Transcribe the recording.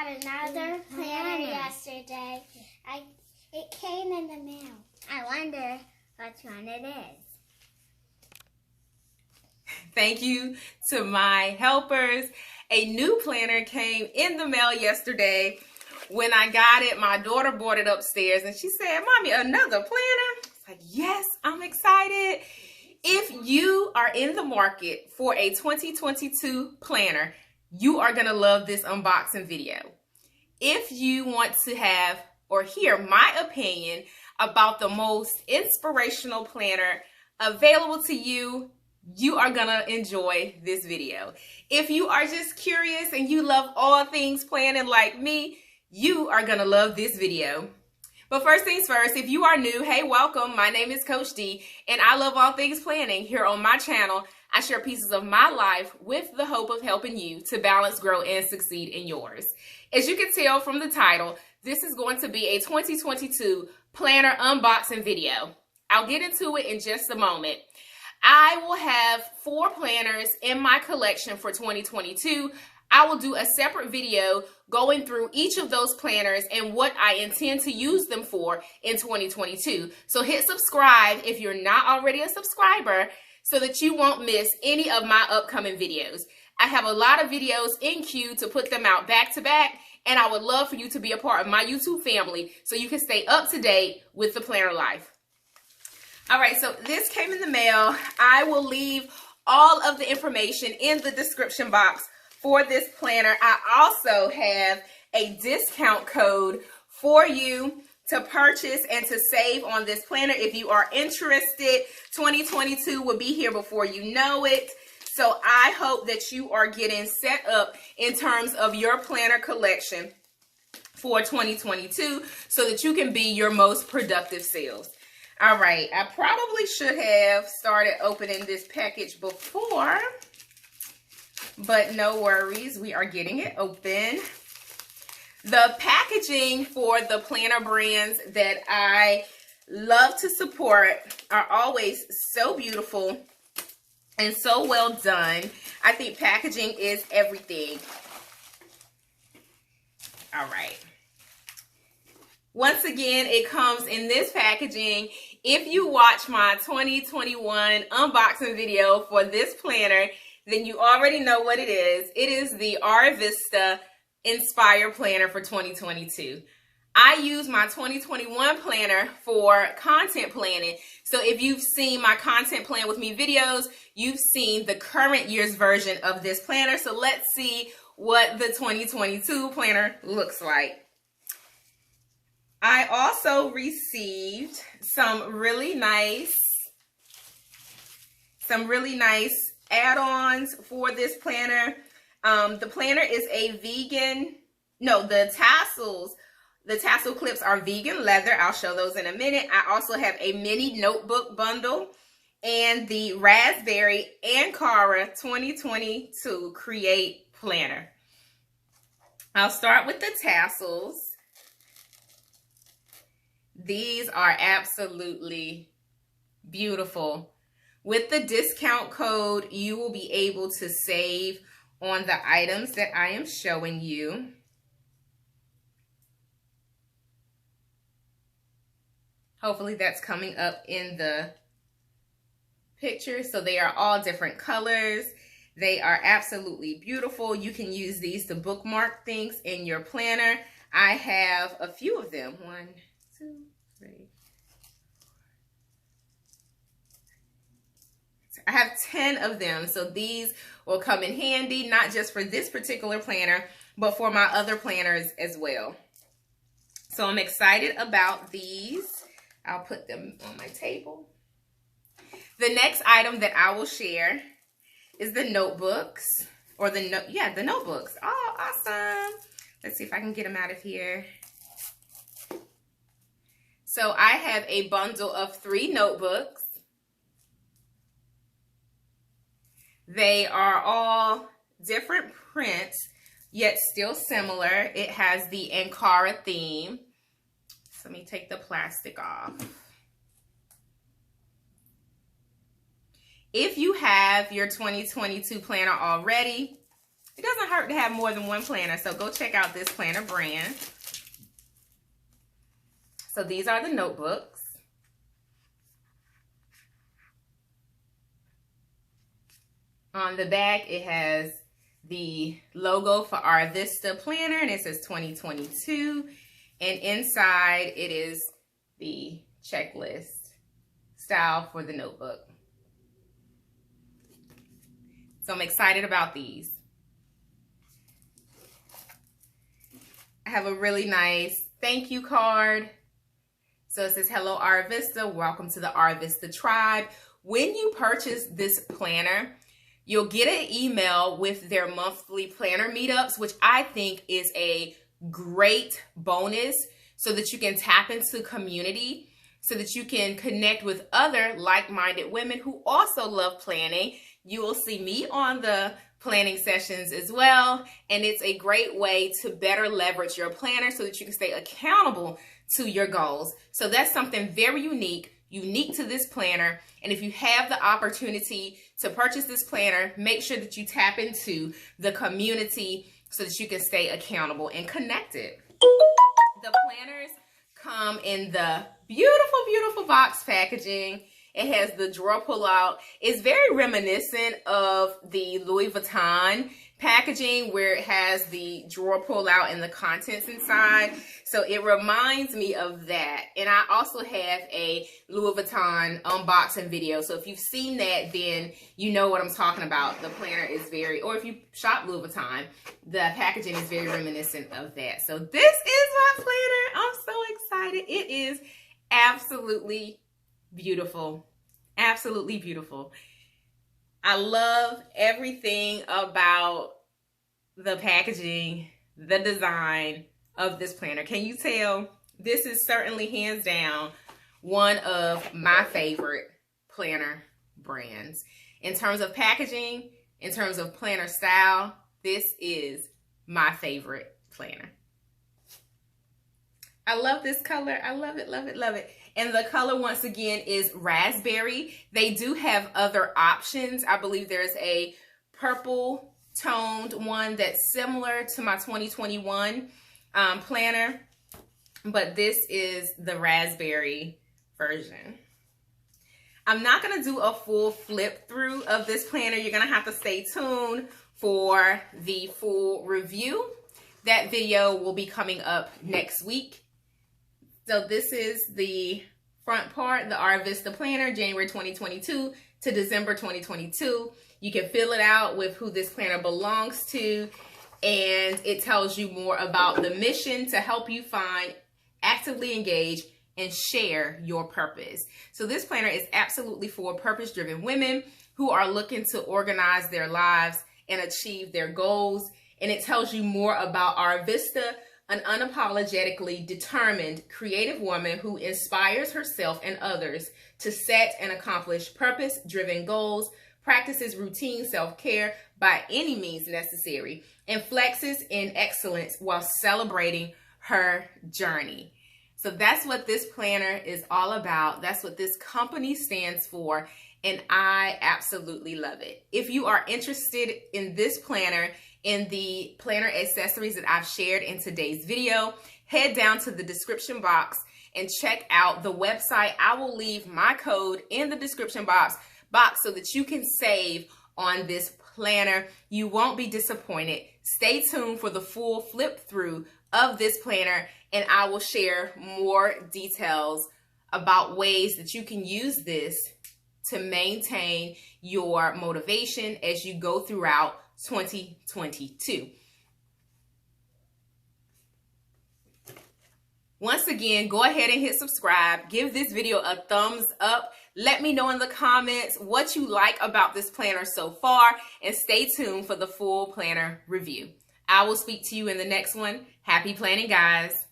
got another planner yesterday. It came in the mail. I wonder which one it is. Thank you to my helpers. A new planner came in the mail yesterday. When I got it, my daughter brought it upstairs and she said, "Mommy, another planner?" I was like, yes, I'm excited. If you are in the market for a 2022 planner, you are going to love this unboxing video. If you want to have or hear my opinion about the most inspirational planner available to you, you are going to enjoy this video. If you are just curious and you love all things planning like me, you are going to love this video. But first things first, if you are new, hey, welcome. My name is Coach D, and I love all things planning. Here on my channel, I share pieces of my life with the hope of helping you to balance, grow, and succeed in yours. As you can tell from the title, this is going to be a 2022 planner unboxing video. I'll get into it in just a moment. I will have 4 planners in my collection for 2022. I will do a separate video going through each of those planners and what I intend to use them for in 2022. So hit subscribe if you're not already a subscriber so that you won't miss any of my upcoming videos. I have a lot of videos in queue to put them out back to back, and I would love for you to be a part of my YouTube family so you can stay up to date with the planner life. All right, so this came in the mail. I will leave all of the information in the description box for this planner. I also have a discount code for you to purchase and to save on this planner. If you are interested, 2022 will be here before you know it. So I hope that you are getting set up in terms of your planner collection for 2022 so that you can be your most productive selves. All right, I probably should have started opening this package before, but no worries, we are getting it open. The packaging for the planner brands that I love to support are always so beautiful and so well done. I think packaging is everything. All right. Once again, it comes in this packaging. If you watch my 2021 unboxing video for this planner, then you already know what it is. It is the Arrivista Inspire Planner for 2022. I use my 2021 planner for content planning. So if you've seen my content plan with me videos, you've seen the current year's version of this planner. So let's see what the 2022 planner looks like. I also received some really nice add-ons for this planner. The planner is a vegan, the tassel clips are vegan leather. I'll show those in a minute. I also have a mini notebook bundle and the Raspberry Ankara 2022 Create Planner. I'll start with the tassels. These are absolutely beautiful. With the discount code, you will be able to save on the items that I am showing you. Hopefully that's coming up in the picture. So they are all different colors. They are absolutely beautiful. You can use these to bookmark things in your planner. I have a few of them. 1, 2, 3. I have 10 of them, so these will come in handy, not just for this particular planner, but for my other planners as well. So I'm excited about these. I'll put them on my table. The next item that I will share is the notebooks, or the notebooks. Oh, awesome. Let's see if I can get them out of here. So I have a bundle of 3 notebooks. They are all different prints, yet still similar. It has the Ankara theme. So let me take the plastic off. If you have your 2022 planner already, it doesn't hurt to have more than one planner. So go check out this planner brand. So these are the notebooks. On the back, it has the logo for Arrivista Planner, and it says 2022. And inside, it is the checklist style for the notebook. So I'm excited about these. I have a really nice thank you card. So it says, hello Arrivista, welcome to the Arrivista tribe. When you purchase this planner, you'll get an email with their monthly planner meetups, which I think is a great bonus so that you can tap into community, so that you can connect with other like-minded women who also love planning. You will see me on the planning sessions as well, and it's a great way to better leverage your planner so that you can stay accountable to your goals. So that's something very unique to this planner. And if you have the opportunity to purchase this planner, make sure that you tap into the community so that you can stay accountable and connected. The planners come in the beautiful, beautiful box packaging. It has the drawer pull out. It's very reminiscent of the Louis Vuitton packaging where it has the drawer pull out and the contents inside. So it reminds me of that. And I also have a Louis Vuitton unboxing video. So if you've seen that, then you know what I'm talking about. The planner is very, or if you shop Louis Vuitton, the packaging is very reminiscent of that. So this is my planner. I'm so excited. It is absolutely beautiful. Absolutely beautiful. I love everything about the packaging, the design of this planner. Can you tell? This is certainly hands down one of my favorite planner brands. In terms of packaging, in terms of planner style, this is my favorite planner. I love this color. I love it, love it, love it. And the color, once again, is raspberry. They do have other options. I believe there's a purple toned one that's similar to my 2021 planner, but this is the raspberry version. I'm not going to do a full flip through of this planner. You're going to have to stay tuned for the full review. That video will be coming up next week. So this is the front part, the Arrivista Planner, January 2022 to December 2022. You can fill it out with who this planner belongs to, and it tells you more about the mission to help you find, actively engage, and share your purpose. So this planner is absolutely for purpose-driven women who are looking to organize their lives and achieve their goals. And it tells you more about Arrivista, an unapologetically determined, creative woman who inspires herself and others to set and accomplish purpose-driven goals, practices routine self-care by any means necessary, and flexes in excellence while celebrating her journey. So that's what this planner is all about. That's what this company stands for, and I absolutely love it. If you are interested in this planner, in the planner accessories that I've shared in today's video, head down to the description box and check out the website. I will leave my code in the description box so that you can save on this planner. You won't be disappointed. Stay tuned for the full flip through of this planner, and I will share more details about ways that you can use this to maintain your motivation as you go throughout 2022. Once again, go ahead and hit subscribe. Give this video a thumbs up. Let me know in the comments what you like about this planner so far, and stay tuned for the full planner review. I will speak to you in the next one. Happy planning, guys.